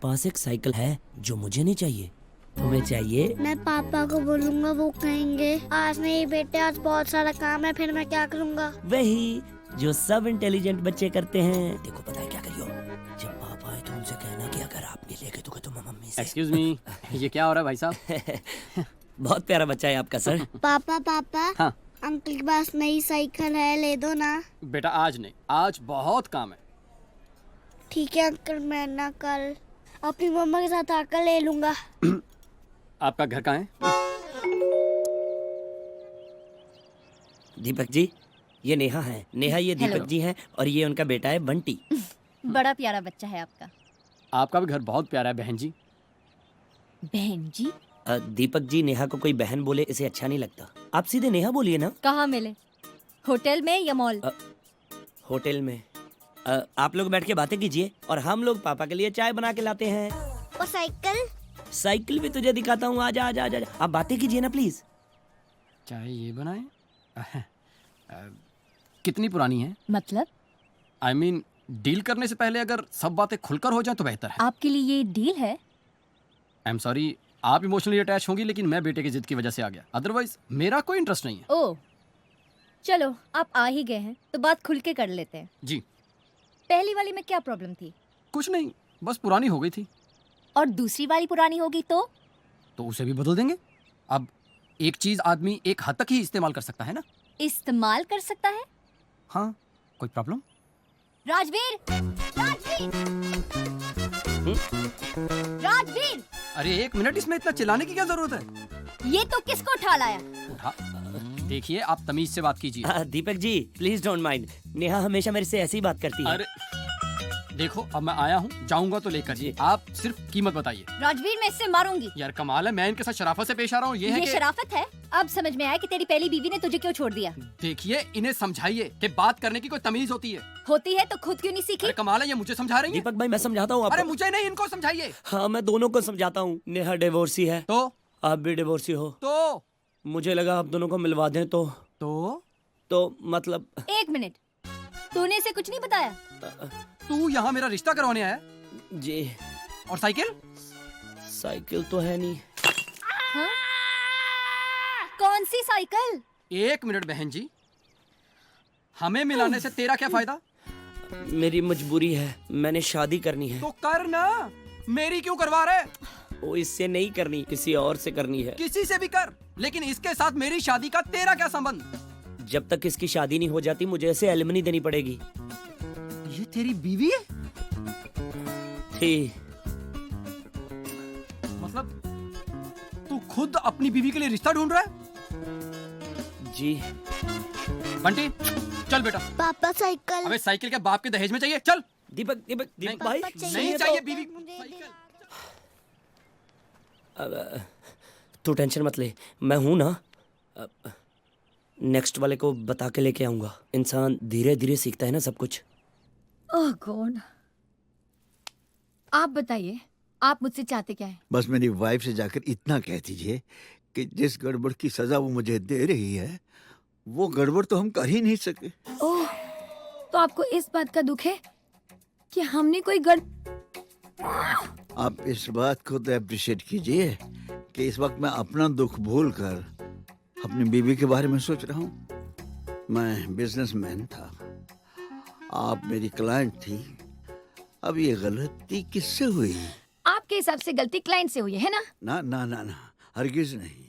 पास एक साइकिल है जो मुझे नहीं चाहिए, तुम्हें चाहिए। मैं पापा को बोलूंगा, वो कहेंगे आज नहीं बेटे, आज बहुत सारा काम है, फिर मैं क्या करूंगा? वही जो सब इंटेलिजेंट बच्चे करते हैं। देखो पता है क्या करियो, जब पापा आए तो उनसे कहना कि अगर आप नहीं लेके तो मम्मी से। एक्सक्यूज मी, ये क्या हो रहा है भाई साहब? बहुत प्यारा बच्चा है आपका सर। पापा हाँ अंकल के पास नई साइकिल है, ले दो ना। बेटा आज नहीं, आज बहुत काम है। ठीक है अंकल, मैं ना कल अपनी मम्मा के साथ आकर ले लूंगा। आपका घर कहाँ है? दीपक जी, ये नेहा है। नेहा ये दीपक जी हैं और ये उनका बेटा है बंटी। बड़ा प्यारा बच्चा है आपका। आपका भी घर बहुत प्यारा है बहन जी। बहन जी? दीपक जी, नेहा को कोई बहन बोले इसे अच्छा नहीं लगता। आप सीधे नेहा बोलिए ना। कहाँ मिले, होटल में या मॉल? होटल में। आप लोग बैठ के बातें कीजिए और हम लोग पापा के लिए चाय बना के लाते हैं। और साइकिल? साइकिल भी तुझे दिखाता हूँ, आजा आजा आजा। आप बातें कीजिए ना प्लीज। चाय ये बनाए? कितनी पुरानी है? मतलब I mean, डील करने से पहले अगर सब बातें खुलकर हो जाए तो बेहतर है। आपके लिए ये डील है? आई एम सॉरी, आप इमोशनली अटैच होंगी, लेकिन मैं बेटे की जिद की वजह से आ गया। अदरवाइज मेरा कोई इंटरेस्ट नहीं है। ओह चलो, आप आ ही गए हैं तो बात खुल के कर लेते हैं। जी। पहली वाली में क्या प्रॉब्लम थी? कुछ नहीं, बस पुरानी हो गई थी। और दूसरी वाली पुरानी होगी तो उसे भी बदल देंगे। अब एक चीज आदमी एक हद तक ही इस्तेमाल कर सकता है ना। इस्तेमाल कर सकता है? हाँ, कोई प्रॉब्लम? राजवीर, राजवीर, राजवीर! अरे एक मिनट, इसमें इतना चिल्लाने की क्या जरूरत है? ये तो किसको उठा लाया? उठा? देखिए, आप तमीज से बात कीजिए। Deepak ji please don't mind, Neha हमेशा मेरे से ऐसी बात करती है। अरे देखो, अब मैं आया हूँ, जाऊंगा तो लेकर जी। आप सिर्फ कीमत बताइए। राजवीर, मैं इससे मारूंगी। यार कमाल है, मैं इनके साथ शराफत से पेश आ रहा हूँ। ये शराफत है? अब समझ में आया कि तेरी पहली बीवी ने तुझे क्यों छोड़ दिया। देखिए, इन्हें समझाइए कि बात करने की कोई तमीज होती है। होती है तो खुद क्यों नहीं सीखी? अरे कमाल है, ये मुझे समझा रही है। दीपक भाई मैं समझाता हूँ आपको। अरे मुझे नहीं, इनको समझाइए। हाँ मैं दोनों को समझाता हूँ। नेहा डिवोर्सी है तो आप भी डिवोर्सी हो, तो मुझे लगा आप दोनों को मिलवा दें तो मतलब। एक मिनट, तूने इसे कुछ नहीं बताया? तू यहाँ मेरा रिश्ता करवाने आया? जी। और साइकिल? साइकिल तो है नहीं। हाँ? कौन सी साइकिल? एक मिनट बहन जी, हमें मिलाने से तेरा क्या फायदा? मेरी मजबूरी है, मैंने शादी करनी है। तो कर ना, मेरी क्यों करवा रहे? वो इससे नहीं करनी, किसी और से करनी है। किसी से भी कर, लेकिन इसके साथ मेरी शादी का तेरा क्या संबंध? जब तक इसकी शादी नहीं हो जाती मुझे इसे एलिमनी देनी पड़ेगी। ये तेरी बीवी है? थी। मतलब तू खुद अपनी बीवी के लिए रिश्ता ढूंढ रहा है? जी। बंटी चल बेटा। पापा साइकिल। अबे साइकिल के बाप के दहेज में चाहिए? चल। दीपक दीपक दीपक भाई नहीं चाहिए बीवी साइकिल। तू टेंशन मत ले, मैं हूं ना। नेक्स्ट वाले को बता के लेके आऊंगा। इंसान धीरे धीरे सीखता है ना सब कुछ। ओह गॉड, आप बताइए, आप मुझसे चाहते क्या है? बस मेरी वाइफ से जाकर इतना कह दीजिए कि जिस गड़बड़ की सजा वो मुझे दे रही है वो गड़बड़ तो हम कर ही नहीं सके। ओह, तो आपको इस बात का दुख है कि हमने कोई आप इस बात को तो अप्रिशिएट कीजिए कि इस वक्त मैं अपना दुख भूलकर अपनी बीवी के बारे में सोच रहा हूँ। मैं बिजनेसमैन था, आप मेरी क्लाइंट थी। अब ये गलती किससे हुई? आपके हिसाब से गलती क्लाइंट से हुई है ना? ना ना ना ना, हरगिज नहीं।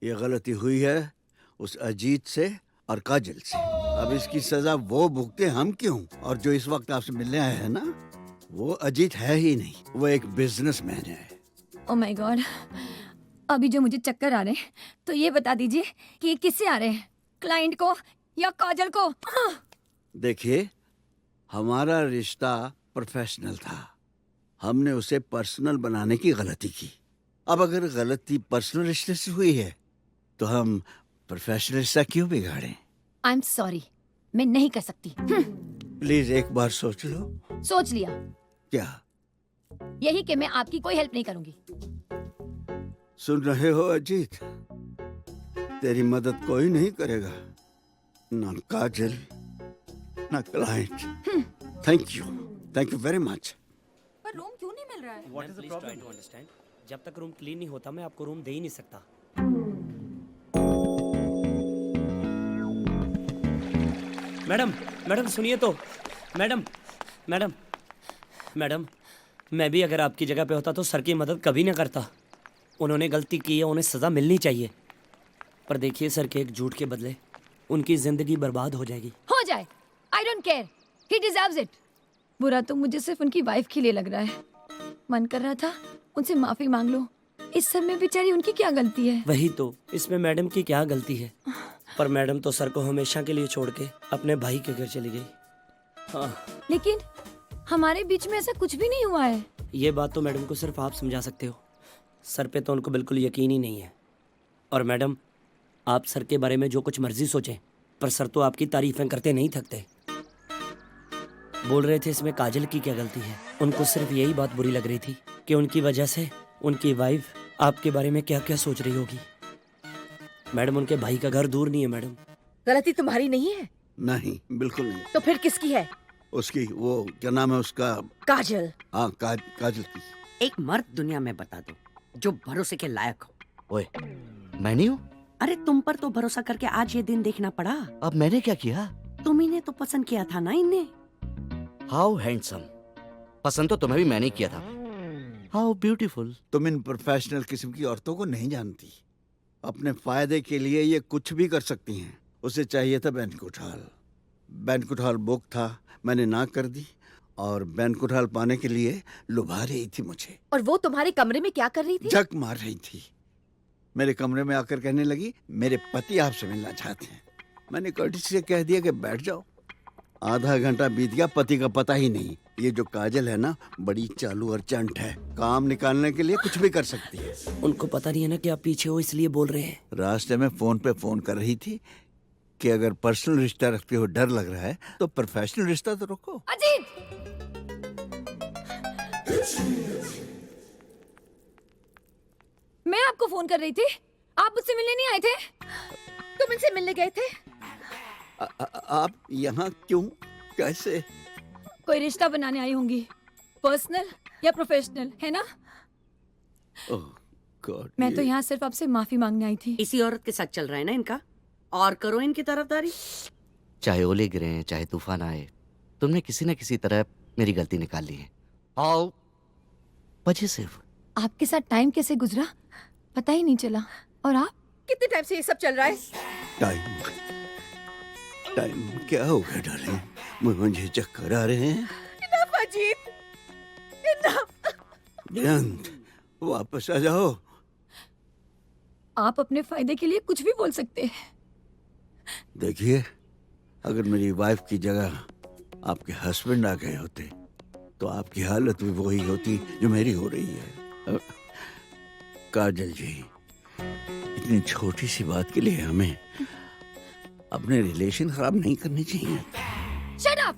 ये गलती हुई है उस अजीत से और काजल से। अब इसकी सजा वो भुगते, हम क्यों? और जो इस वक्त आपसे मिलने आया है ना, वो अजीत है ही नहीं, वो एक बिजनेसमैन है। ओह माय गॉड, अभी जो मुझे चक्कर आ रहे हैं, तो ये बता दीजिए कि ये किससे आ रहे हैं, क्लाइंट को या काजल को? देखिए, हमारा रिश्ता प्रोफेशनल था, हमने उसे पर्सनल बनाने की गलती की। अब अगर गलती पर्सनल रिश्ते से हुई है तो हम प्रोफेशनल रिश्ता क्यों बिगाड़ें? आई एम सॉरी, मैं नहीं कर सकती। प्लीज एक बार सोच लो। सोच लिया। क्या? यही कि मैं आपकी कोई हेल्प नहीं करूंगी। सुन रहे हो अजीत, तेरी मदद कोई नहीं करेगा, ना काजल ना client. Thank you very much. पर रूम क्यों नहीं मिल रहा है? What is the problem? Try to understand. जब तक रूम क्लीन नहीं होता मैं आपको रूम दे ही नहीं सकता। मैडम मैडम सुनिए तो, मैडम मैडम मैडम, मैं भी अगर आपकी जगह पे होता तो सर की मदद कभी ना करता। उन्होंने गलती की है, उन्हें सज़ा मिलनी चाहिए। पर देखिए सर के एक झूठ के बदले उनकी ज़िंदगी बर्बाद हो जाएगी। हो जाए, I don't care, he deserves it. बुरा तो मुझे सिर्फ उनकी वाइफ के लिए लग रहा है। मन कर रहा था उनसे माफी मांग लो। इस सब में बेचारी उनकी क्या गलती है? वही तो, इसमें मैडम की क्या गलती है? पर मैडम तो सर को हमेशा के लिए छोड़ के अपने भाई के घर चली गई। हाँ, लेकिन हमारे बीच में ऐसा कुछ भी नहीं हुआ है। ये बात तो मैडम को सिर्फ आप समझा सकते हो। सर पे तो उनको बिल्कुल यकीन ही नहीं है। और मैडम, आप सर के बारे में जो कुछ मर्जी सोचें, पर सर तो आपकी तारीफें करते नहीं थकते। बोल रहे थे इसमें काजल की क्या गलती है? उनको सिर्फ यही बात बुरी लग रही थी कि उनकी वजह से उनकी वाइफ आपके बारे में क्या क्या सोच रही होगी। मैडम, उनके भाई का घर दूर नहीं है मैडम। गलती तुम्हारी नहीं है? नहीं, बिल्कुल नहीं। तो फिर किसकी है? उसकी, वो क्या नाम है उसका? काजल। हाँ, काजल की। एक मर्द दुनिया में बता दो जो भरोसे के लायक हो। ओए, मैं नहीं हूँ। अरे तुम पर तो भरोसा करके आज ये दिन देखना पड़ा। अब मैंने क्या किया? तुम ही ने तो पसंद किया था ना इन्हें। How handsome. पसंद तो तुम्हें भी मैंने किया था। How beautiful. तुम इन प्रोफेशनल किस्म की औरतों को नहीं जानती। अपने फायदे के लिए ये कुछ भी कर सकती हैं। उसे चाहिए था banquet hall. Banquet hall book था, मैंने ना कर दी और बैंक्वेट हॉल पाने के लिए लुभा रही थी मुझे। और वो तुम्हारे कमरे में क्या कर रही थी? जक मार रही थी। मेरे कमरे में आकर कहने लगी, मेरे पति आपसे मिलना चाहते हैं। मैंने कर्टिसी से कह दिया कि बैठ जाओ। आधा घंटा बीत गया, पति का पता ही नहीं। ये जो काजल है ना, बड़ी चालू और चंट है। काम निकालने के लिए कुछ भी कर सकती है। उनको पता नहीं है ना कि आप पीछे हो, इसलिए बोल रहे हैं। रास्ते में फोन पे फोन कर रही थी कि अगर पर्सनल रिश्ता रखते हो डर लग रहा है तो प्रोफेशनल रिश्ता तो रखो। अजीत, मैं आपको फोन कर रही थी, आप मुझसे मिलने नहीं आए थे। तुम इनसे मिलने गए थे? आप यहाँ क्यों, कैसे? कोई रिश्ता बनाने आई होंगी, पर्सनल या प्रोफेशनल, है ना? ओह गॉड, मैं तो यहाँ सिर्फ आपसे माफी मांगने आई थी। इसी औरत के साथ चल रहा है ना इनका, और करो इनकी तरफदारी। चाहे ओले गिरे, चाहे तूफान आए, तुमने किसी न किसी तरह मेरी गलती निकाल ली है। आओ, वजह सिर्फ आपके साथ टाइम कैसे गुजरा पता ही नहीं चला। और आप? कितने टाइम से ये सब चल रहा है? टाइम क्या हो गया डार्लिंग? मुझे चक्कर आ रहे हैं। Enough, Ajit, enough। जयंत, वापस आ जाओ। आप अपने फायदे के लिए कुछ भी बोल सकते हैं। देखिए, अगर मेरी वाइफ की जगह आपके हस्बैंड आ गए होते तो आपकी हालत भी वही होती जो मेरी हो रही है। काजल जी, इतनी छोटी सी बात के लिए हमें अपने रिलेशन खराब नहीं करने चाहिए। Shut up!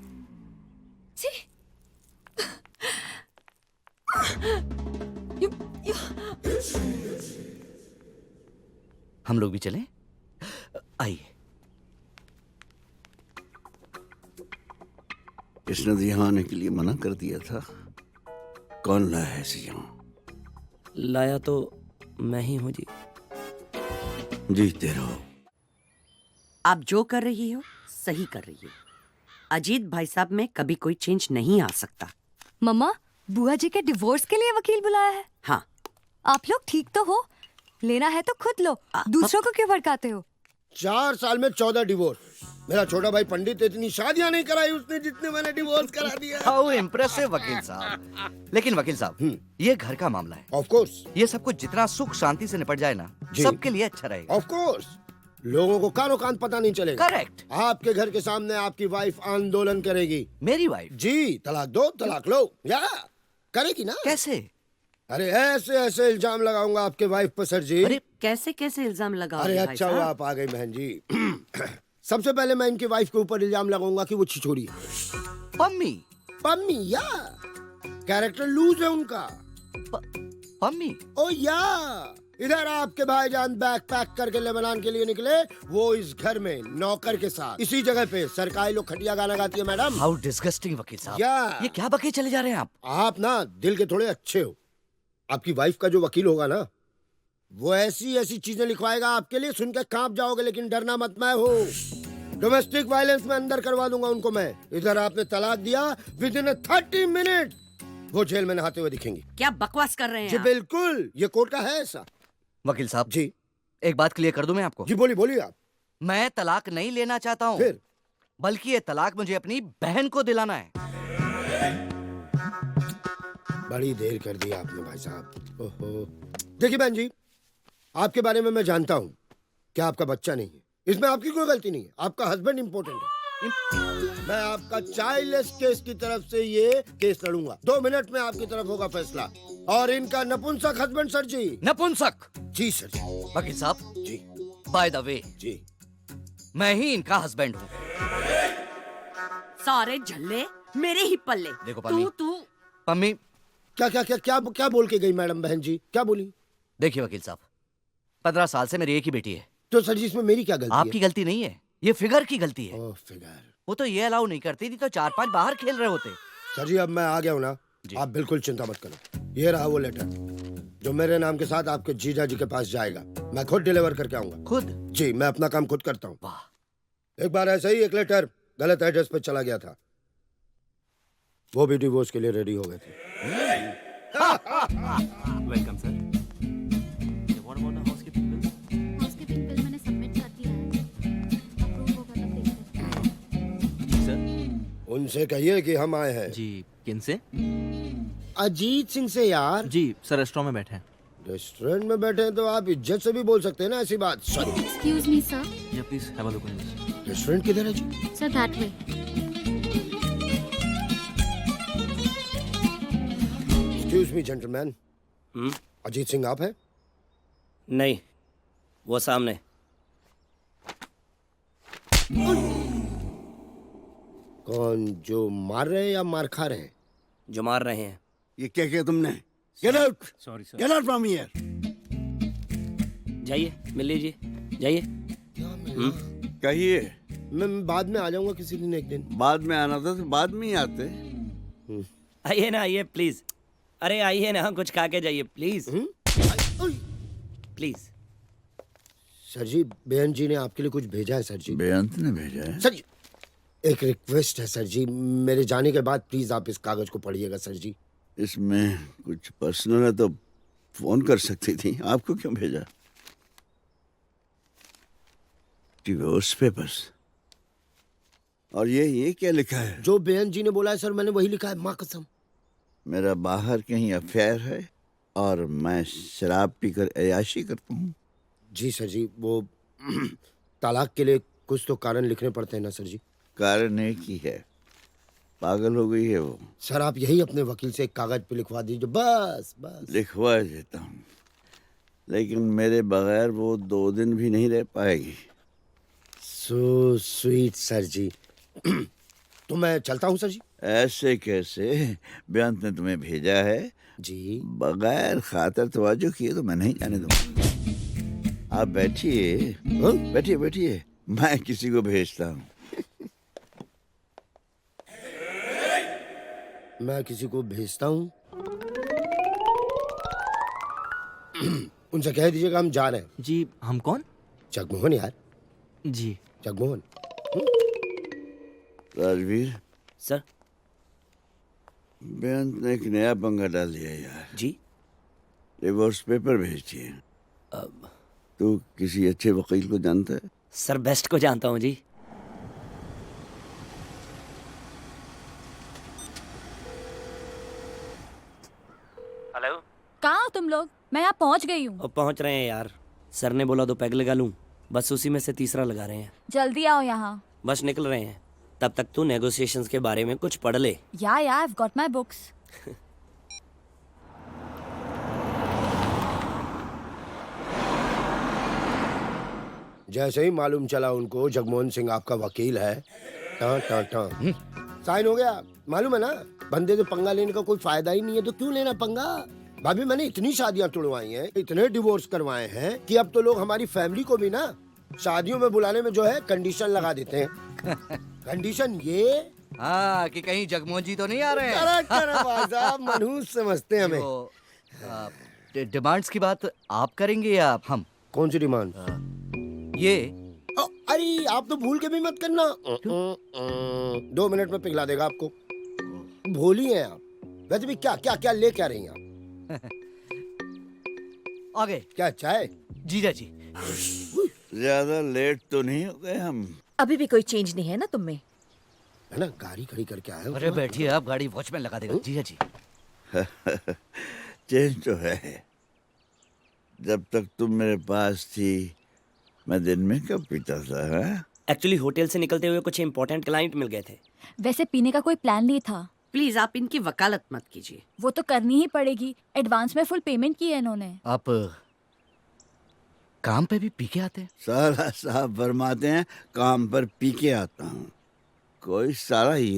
हम लोग भी चलें? आइए। इसने तो यहाँ आने के लिए मना कर दिया था। कौन लाया है इसे यहाँ? लाया तो मैं ही हूँ जी। जीते रहो। आप जो कर रही हो सही कर रही हो। अजीत भाई साहब में कभी कोई चेंज नहीं आ सकता। मम्मा, बुआ जी के डिवोर्स के लिए वकील बुलाया है। हाँ, आप लोग ठीक तो हो? लेना है तो खुद लो, दूसरों को क्यों भड़काते हो? 4 साल में 14 डिवोर्स। मेरा छोटा भाई पंडित इतनी शादियां नहीं कराई उसने जितने मैंने डिवोर्स करा दिया। हाउ इम्प्रेसिव वकील साहब। लेकिन वकील साहब, ये घर का मामला है। Of course. ये सब कुछ जितना सुख शांति से निपट जाए ना, सबके लिए अच्छा रहेगा। Of course. लोगों को कानो कान पता नहीं चलेगा। करेक्ट। आपके घर के सामने आपकी वाइफ आंदोलन करेगी। मेरी वाइफ? जी, तलाक दो, तलाक लो, या करेगी ना? कैसे? अरे ऐसे ऐसे इल्जाम लगाऊंगा आपके वाइफ पर सर जी। अरे कैसे कैसे इल्जाम लगाओगे अरे भाई अच्छा हुआ साहब? आप आ गई बहन जी। सबसे पहले मैं इनकी वाइफ के ऊपर इल्जाम लगाऊंगा कि वो छिछोरी है। पम्मी? पम्मी या कैरेक्टर लूज है उनका। पम्मी? ओ या इधर आपके भाईजान बैग पैक करके लेबनान के लिए निकले, वो इस घर में नौकर के साथ इसी जगह पे सरकारी लोग खटिया गाना गाती है मैडम। हाउ डिस्गस्टिंग वकील साहब। या ये क्या बके चले जा रहे हैं आप? आप ना दिल के थोड़े अच्छे हो। आपकी वाइफ का जो वकील होगा ना, वो ऐसी ऐसी चीजें लिखवाएगा आपके लिए, सुन के कांप जाओगे। लेकिन डरना मत, मैं हूँ। डोमेस्टिक वायलेंस में अंदर करवा दूंगा उनको मैं। इधर आपने तलाक दिया, विद इन 30 मिनट वो जेल में नहाते हुए दिखेंगे। क्या बकवास कर रहे हैं जी आप? बिल्कुल, ये कोर्ट का है ऐसा। वकील साहब जी एक बात क्लियर कर दूं मैं आपको। जी बोलिए बोलिए आप। मैं तलाक नहीं लेना चाहता हूँ, फिर बल्कि ये तलाक मुझे अपनी बहन को दिलाना है। बड़ी देर कर दी आपने भाई साहब। ओहो, देखिए बहन जी, आपके बारे में मैं जानता हूँ कि आपका बच्चा नहीं है, इसमें आपकी कोई गलती नहीं है। आपका हस्बैंड इम्पोर्टेंट है। मैं आपका चाइल्डलेस केस की तरफ से ये केस लड़ूंगा। 2 मिनट में आपकी तरफ होगा फैसला। और इनका नपुंसक हस्बैंड सर जी। नपुंसक? जी सर जी। वकील साहब जी बाय द वे जी मैं ही इनका हस्बैंड हूँ। सारे झल्ले मेरे ही पल्ले। देखो पम्मी, तू पम्मी क्या क्या क्या क्या क्या बोल के गई मैडम? बहन जी क्या बोली? देखिए वकील साहब, 15 साल से मेरी एक ही बेटी है। तो सर जी इसमें मेरी क्या गलती आपकी गलती नहीं है, ये फिगर की गलती है। ओह फिगर। वो तो ये अलाउ नहीं करती थी तो 4-5 बाहर खेल रहे होते। सर जी अब मैं आ गया हूँ ना, आप बिल्कुल चिंता मत करो। ये रहा वो लेटर जो मेरे नाम के साथ आपके जीजा जी के पास जाएगा। मैं खुद डिलीवर करके आऊंगा। खुद? जी, मैं अपना काम खुद करता हूँ। वाह। एक बार ऐसे ही एक लेटर गलत एड्रेस पे चला गया था, वो भी डिवोर्स के लिए रेडी हो गए थे। Welcome sir. What about the housekeeping bill? Housekeeping bill मैंने सबमिट कर दिया है। अप्रूव होगा तब देखते हैं। जी सर। उनसे कहिए कि हम आए हैं। जी किन से? अजीत सिंह से यार। जी सर, रेस्टोरेंट में बैठे हैं। रेस्टोरेंट में बैठे हैं तो आप इज्जत से भी बोल सकते हैं ना ऐसी बात। Sorry. Excuse me sir. Yeah please have a look in this. Restaurant किधर है जी? Sir that way. Excuse me gentleman, Ajit Singh आप हैं? नहीं, वो सामने। कौन, जो मार रहे हैं या मार खा रहे हैं? जो मार रहे हैं। ये क्या किया तुमने? Get out, sorry sir. Get out from here. जाइए, मिल लीजिए, जाइए। कहिए। मैं बाद में आ जाऊंगा किसी दिन, एक दिन। बाद में आना था तो बाद में ही आते। आइए ना, आइए प्लीज। अरे आइए ना, कुछ खा के जाइए प्लीज। प्लीज। सर जी, बेअन जी ने आपके लिए कुछ भेजा है सर जी। बेअंत ने भेजा है? सर जी एक रिक्वेस्ट है सर जी, मेरे जाने के बाद प्लीज आप इस कागज को पढ़िएगा सर जी। इसमें कुछ पर्सनल है तो फोन कर सकती थी, आपको क्यों भेजा? Divorce papers. और ये क्या लिखा है? जो बेअन जी ने बोला है सर, मैंने वही लिखा है, माँ कसम। मेरा बाहर कहीं अफेयर है और मैं शराब पीकर अय्याशी करता हूँ। जी सर जी, वो तलाक के लिए कुछ तो कारण लिखने पड़ते हैं ना सर जी। कारण एक ही है, पागल हो गई है वो। सर आप यही अपने वकील से एक कागज पे लिखवा दीजिए, बस बस। लिखवा देता हूँ, लेकिन मेरे बगैर वो 2 दिन भी नहीं रह पाएगी। सो स्वीट सर जी। तो मैं चलता हूँ सर जी। ऐसे कैसे? बेअंत ने तुम्हें भेजा है जी। बगैर खातर तवज्जो किए तो मैं नहीं जाने दूंगा। आप बैठिए। बैठिए बैठिए, मैं किसी को भेजता हूँ। मैं किसी को भेजता हूँ। उनसे कह दीजिएगा हम जा रहे हैं। जी हम कौन? जगमोहन यार। जी जगमोहन। राजवीर सर। बेअंत ने एक नया पंगा डाल दिया यार। जी। डिवोर्स पेपर भेज दिए। तू किसी अच्छे वकील को जानता है? सर बेस्ट को जानता हूँ जी। हेलो। कहाँ हो तुम लोग? मैं यहाँ पहुँच गई हूँ। अब पहुँच रहे हैं यार। सर ने बोला 2 पैग लगा लूँ, बस उसी में से तीसरा लगा रहे हैं। जल्दी आओ यहाँ। बस निकल रहे हैं। तब तक तू नेगोशिएशंस के बारे में कुछ पढ़ ले। या I've got my books. जैसे ही मालूम चला उनको जगमोहन सिंह आपका वकील है, टां टां टां साइन हो गया। मालूम है ना, बंदे से पंगा लेने का कोई फायदा ही नहीं है, तो क्यों लेना पंगा? भाभी मैंने इतनी शादियां तुड़वाई हैं, इतने डिवोर्स करवाए हैं कि अब तो लोग हमारी फैमिली को भी ना शादियों में बुलाने में जो है कंडीशन लगा देते हैं। कंडीशन ये हाँ कि कहीं जगमोहन जी तो नहीं आ रहे हैं। करेक्ट भाई साहब, मनहूस समझते हैं हमें। वो, डिमांड्स की बात आप करेंगे या हम? कौन सी डिमांड? ये अरे आप तो भूल के भी मत करना। 2 मिनट में पिघला देगा आपको। भोली हैं आप। वैसे भी क्या क्या क्या ले क्या रही हैं आप? आगे क्या चाय? जीजा जी। ज्यादा लेट तो नहीं हो गए हम? अभी भी कोई चेंज नहीं है ना तुम में? है ना, गाड़ी खड़ी करके आए हो। अरे बैठिए, आप गाड़ी वॉचमैन लगा देगा। जीजा जी। चेंज तो है। जब तक तुम मेरे पास थी मैं दिन में कब पीता था? हाँ? एक्चुअली होटल से निकलते हुए कुछ इंपॉर्टेंट क्लाइंट मिल गए थे। वैसे पीने का कोई प्लान नहीं था। प्लीज आप इनकी वकालत मत कीजिए। वो तो करनी ही पड़ेगी, एडवांस में फुल पेमेंट की है इन्होंने। आप काम पे भी पी के आते हैं? साला साहब फरमाते हैं काम पर पी के आता हूँ। कोई साला ये